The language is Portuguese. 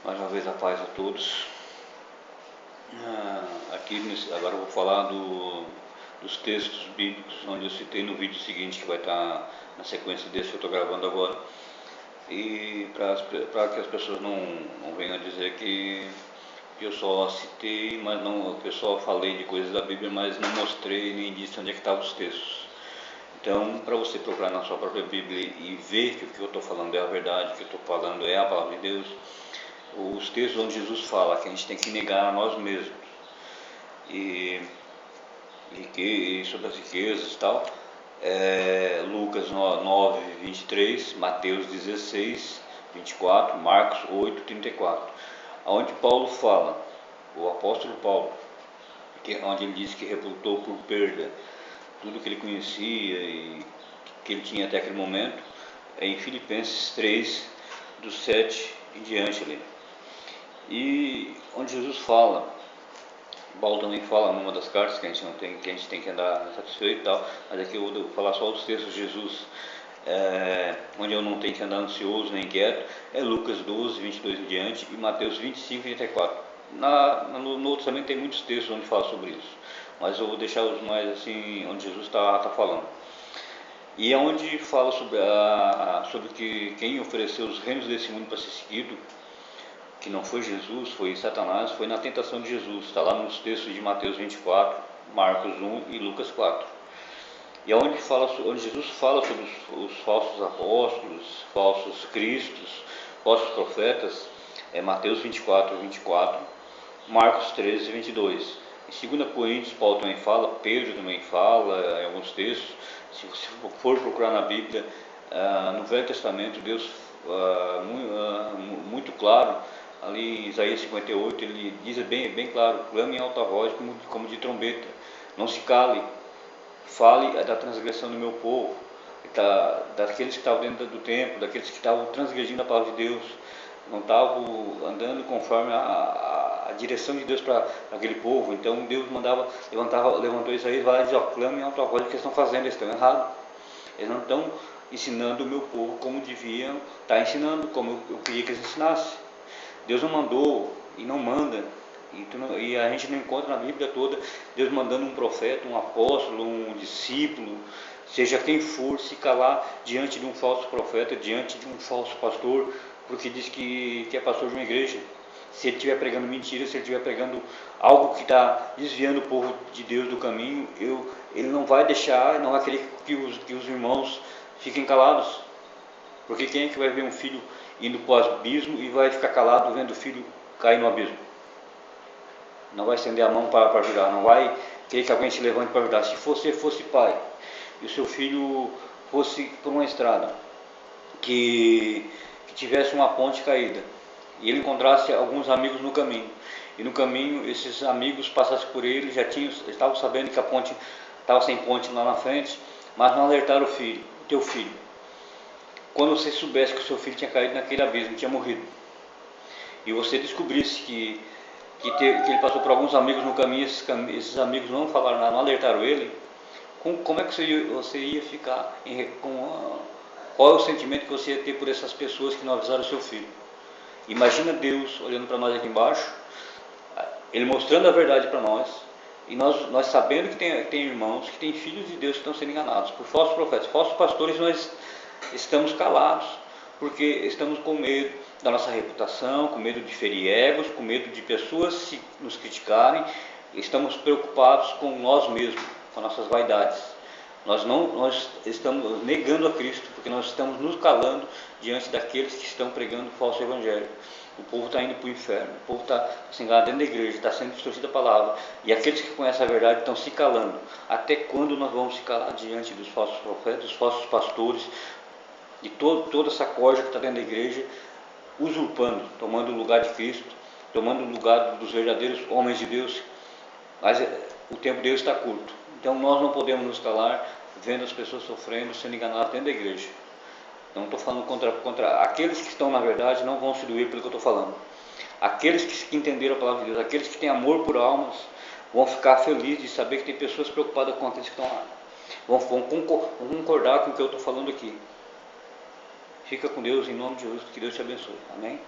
Mais uma vez a paz a todos. Agora eu vou falar dos textos bíblicos, onde eu citei no vídeo seguinte, que vai estar na sequência desse que eu estou gravando agora. E para que as pessoas não venham a dizer que eu só citei, mas não, que eu só falei de coisas da Bíblia, mas não mostrei nem disse onde é que estavam os textos. Então, para você procurar na sua própria Bíblia e ver que o que eu estou falando é a verdade, o que eu estou falando é a palavra de Deus, os textos onde Jesus fala que a gente tem que negar a nós mesmos e sobre as riquezas e tal, Lucas 9, 23, Mateus 16, 24, Marcos 8, 34, onde Paulo fala, o apóstolo Paulo, onde ele diz que reputou por perda tudo que ele conhecia e que ele tinha até aquele momento, é em Filipenses 3, do 7 em diante ali. E onde Jesus fala, Paulo também fala numa das cartas que a gente tem que andar satisfeito e tal, mas aqui eu vou falar só os textos de Jesus, onde eu não tenho que andar ansioso nem inquieto, é Lucas 12, 22 em diante e Mateus 25, 34. No Novo Testamento tem muitos textos onde fala sobre isso, mas eu vou deixar os mais assim, onde Jesus está falando. E é onde fala sobre que quem ofereceu os reinos desse mundo para ser seguido, que não foi Jesus, foi Satanás, foi na tentação de Jesus. Está lá nos textos de Mateus 24, Marcos 1 e Lucas 4. E é onde Jesus fala sobre os falsos apóstolos, falsos cristos, falsos profetas, é Mateus 24, 24, Marcos 13, 22. Em 2 Coríntios, Paulo também fala, Pedro também fala em alguns textos. Se você for procurar na Bíblia, no Velho Testamento, Deus muito claro, ali em Isaías 58, ele diz bem claro, clame em alta voz como de trombeta, não se cale, fale da transgressão do meu povo, daqueles que estavam dentro do templo, daqueles que estavam transgredindo a palavra de Deus, não estavam andando conforme a direção de Deus para aquele povo. Então Deus levantou Isaías e vai dizer, clame em alta voz o que eles estão fazendo, eles estão errados, eles não estão ensinando o meu povo como deviam estar ensinando, como eu queria que eles ensinassem. Deus não mandou e não manda, e a gente não encontra na Bíblia toda Deus mandando um profeta, um apóstolo, um discípulo, seja quem for, se calar diante de um falso profeta, diante de um falso pastor, porque diz que é pastor de uma igreja. Se ele estiver pregando mentira, se ele estiver pregando algo que está desviando o povo de Deus do caminho, ele não vai deixar, não vai querer que os irmãos fiquem calados. Porque quem é que vai ver um filho indo para o abismo e vai ficar calado vendo o filho cair no abismo? Não vai estender a mão para ajudar, não vai querer que alguém se levante para ajudar. Se você fosse pai e o seu filho fosse por uma estrada que tivesse uma ponte caída e ele encontrasse alguns amigos no caminho, e no caminho esses amigos passassem por ele, estavam sabendo que a ponte estava sem ponte lá na frente, mas não alertaram o teu filho. Quando você soubesse que o seu filho tinha caído naquele abismo, tinha morrido, e você descobrisse que ele passou por alguns amigos no caminho, esses amigos não falaram nada, não alertaram ele, como é que você ia ficar? Qual é o sentimento que você ia ter por essas pessoas que não avisaram o seu filho? Imagina Deus olhando para nós aqui embaixo, Ele mostrando a verdade para nós, e nós sabendo que tem irmãos, que tem filhos de Deus que estão sendo enganados por falsos profetas, falsos pastores. Nós estamos calados, porque estamos com medo da nossa reputação, com medo de ferir egos, com medo de pessoas nos criticarem, estamos preocupados com nós mesmos, com nossas vaidades. Nós estamos negando a Cristo, porque nós estamos nos calando diante daqueles que estão pregando o falso evangelho. O povo está indo para o inferno, o povo está se enganando dentro da igreja, está sendo distorcida a palavra, e aqueles que conhecem a verdade estão se calando. Até quando nós vamos se calar diante dos falsos profetas, dos falsos pastores, de toda essa corja que está dentro da igreja, usurpando, tomando o lugar de Cristo, tomando o lugar dos verdadeiros homens de Deus? Mas o tempo de Deus está curto, então nós não podemos nos calar vendo as pessoas sofrendo, sendo enganadas dentro da igreja. Não estou falando contra aqueles que estão na verdade, não vão se doer pelo que eu estou falando. Aqueles que entenderam a palavra de Deus, aqueles que têm amor por almas, vão ficar felizes de saber que tem pessoas preocupadas com aqueles que estão lá. Vão concordar com o que eu estou falando aqui. Fica com Deus, em nome de Jesus, que Deus te abençoe. Amém?